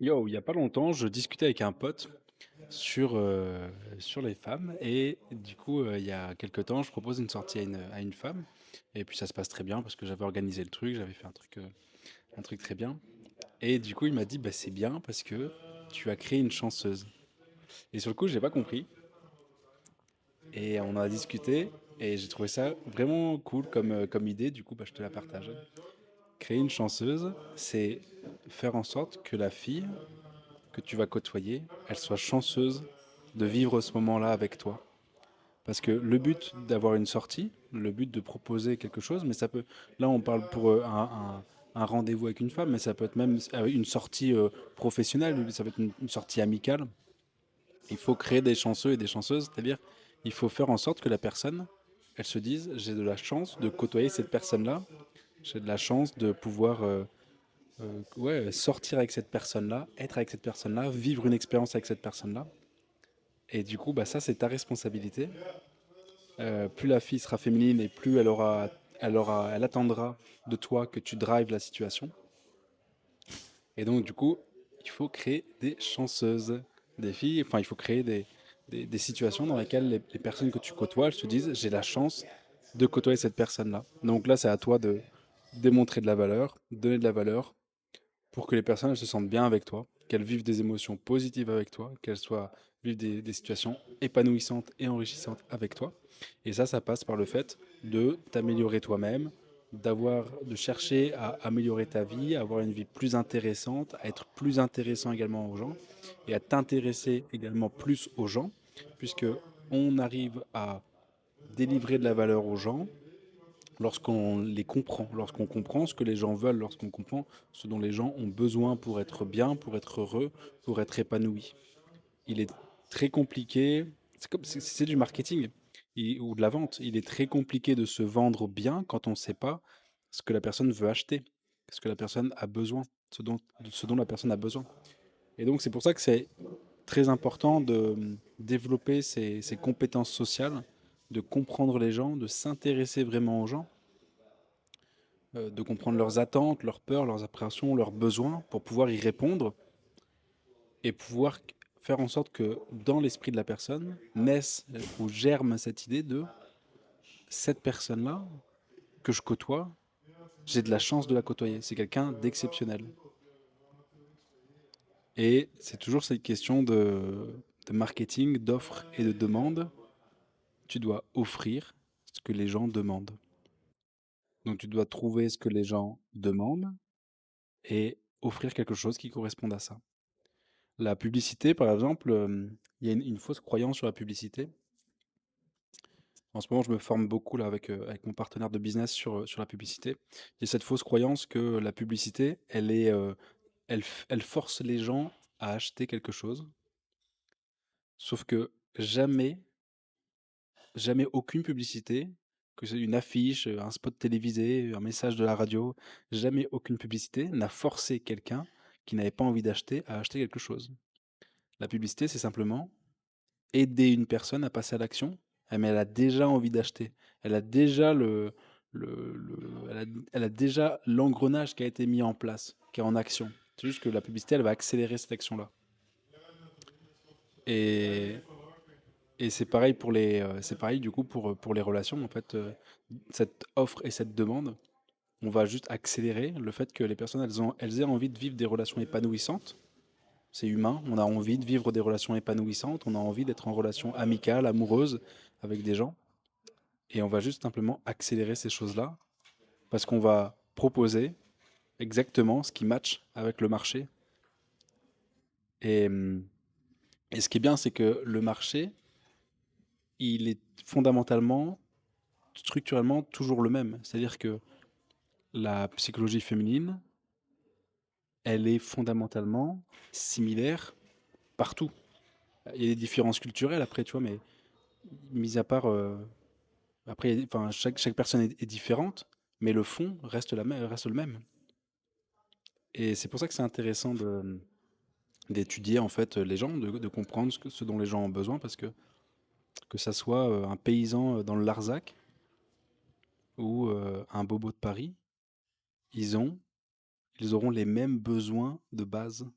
Yo, il y a pas longtemps, je discutais avec un pote sur, sur les femmes et du coup, il y a quelque temps, je propose une sortie à une femme et puis ça se passe très bien parce que j'avais organisé le truc, j'avais fait un truc très bien et du coup, il m'a dit: «Bah, c'est bien parce que tu as créé une chanceuse» et sur le coup, j'ai pas compris et on en a discuté et j'ai trouvé ça vraiment cool comme, comme idée, du coup, bah, je te la partage. Créer une chanceuse, c'est faire en sorte que la fille que tu vas côtoyer, elle soit chanceuse de vivre ce moment-là avec toi. Parce que le but d'avoir une sortie, le but de proposer quelque chose, mais ça peut, là on parle pour un rendez-vous avec une femme, mais ça peut être même une sortie professionnelle, ça peut être une sortie amicale. Il faut créer des chanceux et des chanceuses, c'est-à-dire il faut faire en sorte que la personne, elle se dise, j'ai de la chance de côtoyer cette personne-là, j'ai de la chance de pouvoir ouais, sortir avec cette personne-là, être avec cette personne-là, vivre une expérience avec cette personne-là. Et du coup, bah, ça, c'est ta responsabilité. Plus la fille sera féminine et plus elle attendra de toi que tu drives la situation. Et donc, du coup, il faut créer des chanceuses, des filles. Enfin, il faut créer des situations dans lesquelles les personnes que tu côtoies, elles se disent, j'ai la chance de côtoyer cette personne-là. Donc là, c'est à toi de démontrer de la valeur, donner de la valeur, pour que les personnes elles se sentent bien avec toi, qu'elles vivent des émotions positives avec toi, qu'elles soient vivent des situations épanouissantes et enrichissantes avec toi. Et ça passe par le fait de t'améliorer toi-même, de chercher à améliorer ta vie, à avoir une vie plus intéressante, à être plus intéressant également aux gens et à t'intéresser également plus aux gens, puisque on arrive à délivrer de la valeur aux gens lorsqu'on les comprend, lorsqu'on comprend ce que les gens veulent, lorsqu'on comprend ce dont les gens ont besoin pour être bien, pour être heureux, pour être épanoui. Il est très compliqué, c'est du marketing ou de la vente, il est très compliqué de se vendre bien quand on ne sait pas ce que la personne veut acheter, ce que la personne a besoin, ce dont la personne a besoin. Et donc c'est pour ça que c'est très important de développer ces compétences sociales, de comprendre les gens, de s'intéresser vraiment aux gens, de comprendre leurs attentes, leurs peurs, leurs appréhensions, leurs besoins pour pouvoir y répondre et pouvoir faire en sorte que dans l'esprit de la personne naisse ou germe cette idée de cette personne-là que je côtoie, j'ai de la chance de la côtoyer. C'est quelqu'un d'exceptionnel. Et c'est toujours cette question de marketing, d'offre et de demande. Tu dois offrir ce que les gens demandent. Donc tu dois trouver ce que les gens demandent et offrir quelque chose qui corresponde à ça. La publicité, par exemple, il y a une fausse croyance sur la publicité. En ce moment, je me forme beaucoup là avec mon partenaire de business sur la publicité. Il y a cette fausse croyance que la publicité, elle force les gens à acheter quelque chose. Sauf que jamais, jamais aucune publicité, que c'est une affiche, un spot télévisé, un message de la radio, jamais aucune publicité n'a forcé quelqu'un qui n'avait pas envie d'acheter à acheter quelque chose. La publicité, c'est simplement aider une personne à passer à l'action, mais elle a déjà envie d'acheter. Elle a déjà elle a déjà l'engrenage qui a été mis en place, qui est en action. C'est juste que la publicité, elle va accélérer cette action-là. Et, et c'est pareil c'est pareil du coup pour les relations. En fait, cette offre et cette demande, on va juste accélérer le fait que les personnes, elles aient envie de vivre des relations épanouissantes. C'est humain, on a envie de vivre des relations épanouissantes, on a envie d'être en relation amicale, amoureuse avec des gens. Et on va juste simplement accélérer ces choses-là parce qu'on va proposer exactement ce qui match avec le marché. Et, et ce qui est bien, c'est que le marché, il est fondamentalement, structurellement toujours le même. C'est-à-dire que la psychologie féminine, elle est fondamentalement similaire partout. Il y a des différences culturelles après, tu vois, mais mis à part, après, enfin, chaque personne est différente, mais le fond reste, reste le même. Et c'est pour ça que c'est intéressant d'étudier en fait les gens, de comprendre ce dont les gens ont besoin, parce que ça soit un paysan dans le Larzac ou un bobo de Paris, ils ont, ils auront les mêmes besoins de base.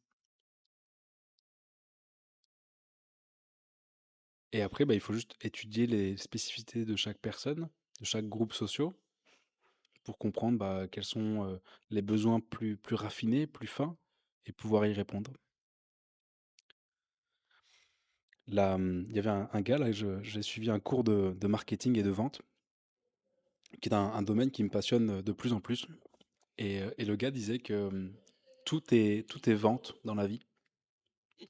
Et après, bah, il faut juste étudier les spécificités de chaque personne, de chaque groupe social, pour comprendre, bah, quels sont, les besoins plus raffinés, plus fins et pouvoir y répondre. Là, il y avait un gars là, j'ai suivi un cours de marketing et de vente, qui est un domaine qui me passionne, de plus en plus et le gars disait que, tout est vente dans la vie.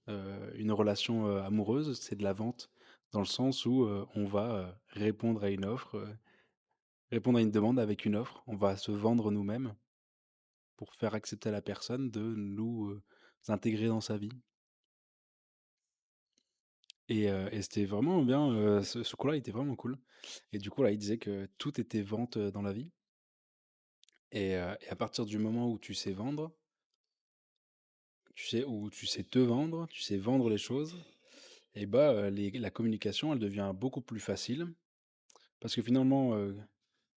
Une relation, amoureuse, c'est de la vente dans le sens où, on va, répondre à une offre, répondre à une demande avec une offre. On va se vendre nous-mêmes pour faire accepter à la personne de nous, intégrer dans sa vie et c'était vraiment bien, ce cours-là, il était vraiment cool et du coup, là, il disait que tout était vente, dans la vie et à partir du moment où tu sais vendre, tu sais te vendre, tu sais vendre les choses et bah, la communication, elle devient beaucoup plus facile parce que finalement,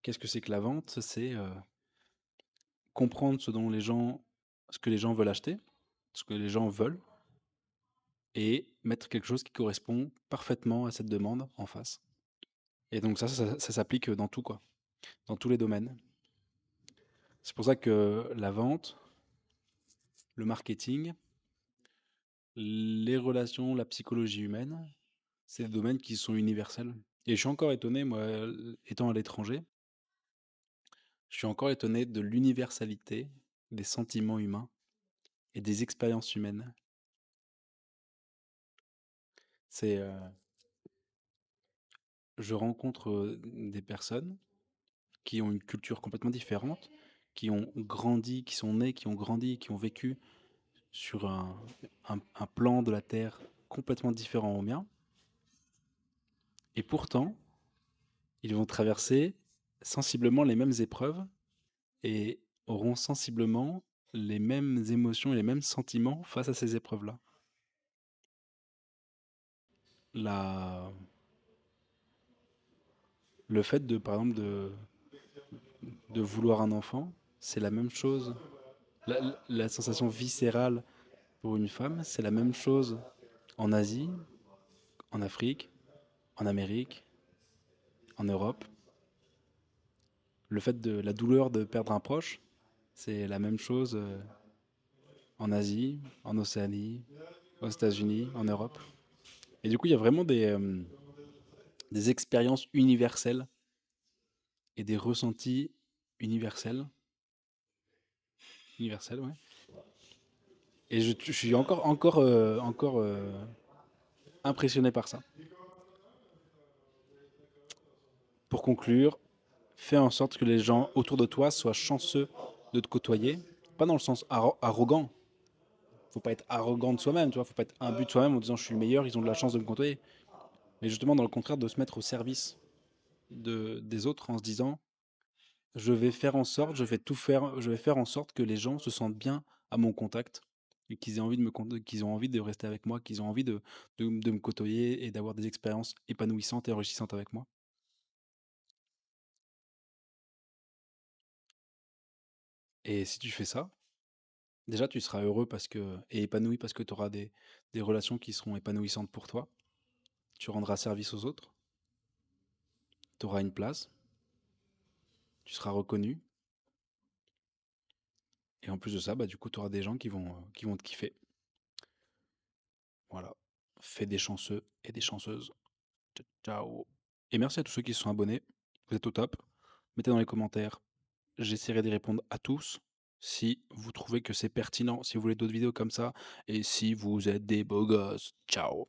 qu'est-ce que c'est que la vente? C'est, comprendre ce que les gens veulent acheter, ce que les gens veulent et mettre quelque chose qui correspond parfaitement à cette demande en face. Et donc ça s'applique, dans tout quoi, dans tous les domaines. C'est pour ça que la vente, le marketing, les relations, la psychologie humaine, c'est des domaines qui sont universels. Et je suis encore étonné, moi, étant à l'étranger, je suis encore étonné de l'universalité des sentiments humains et des expériences humaines. C'est, je rencontre, des personnes qui ont une culture complètement différente, qui ont grandi, qui sont nés, qui ont grandi, qui ont vécu sur un plan de la Terre complètement différent au mien, et pourtant, ils vont traverser sensiblement les mêmes épreuves et auront sensiblement les mêmes émotions et les mêmes sentiments face à ces épreuves-là. La Le fait de, par exemple, de vouloir un enfant, c'est la même chose. La sensation viscérale pour une femme, c'est la même chose en Asie, en Afrique, en Amérique, en Europe. Le fait de la douleur de perdre un proche, c'est la même chose en Asie, en Océanie, aux États-Unis, en Europe. Et du coup, il y a vraiment des expériences universelles et des ressentis universels. Universels, ouais. Et je suis encore impressionné par ça. Pour conclure, fais en sorte que les gens autour de toi soient chanceux de te côtoyer. Pas dans le sens arrogant. Faut pas être arrogant de soi-même, tu vois. Faut pas être imbu de soi-même en disant je suis le meilleur, ils ont de la chance de me côtoyer. Mais justement, dans le contraire, de se mettre au service des autres en se disant je vais faire en sorte, je vais tout faire, je vais faire en sorte que les gens se sentent bien à mon contact et qu'ils aient envie qu'ils ont envie de rester avec moi, qu'ils ont envie de me côtoyer et d'avoir des expériences épanouissantes et enrichissantes avec moi. Et si tu fais ça, déjà tu seras heureux et épanoui parce que tu auras des relations qui seront épanouissantes pour toi. Tu rendras service aux autres, tu auras une place, tu seras reconnu. Et en plus de ça, bah, du coup, tu auras des gens qui vont te kiffer. Voilà. Fais des chanceux et des chanceuses. Ciao. Et merci à tous ceux qui se sont abonnés. Vous êtes au top. Mettez dans les commentaires. J'essaierai d'y répondre à tous. Si vous trouvez que c'est pertinent, si vous voulez d'autres vidéos comme ça, et si vous êtes des beaux gosses. Ciao.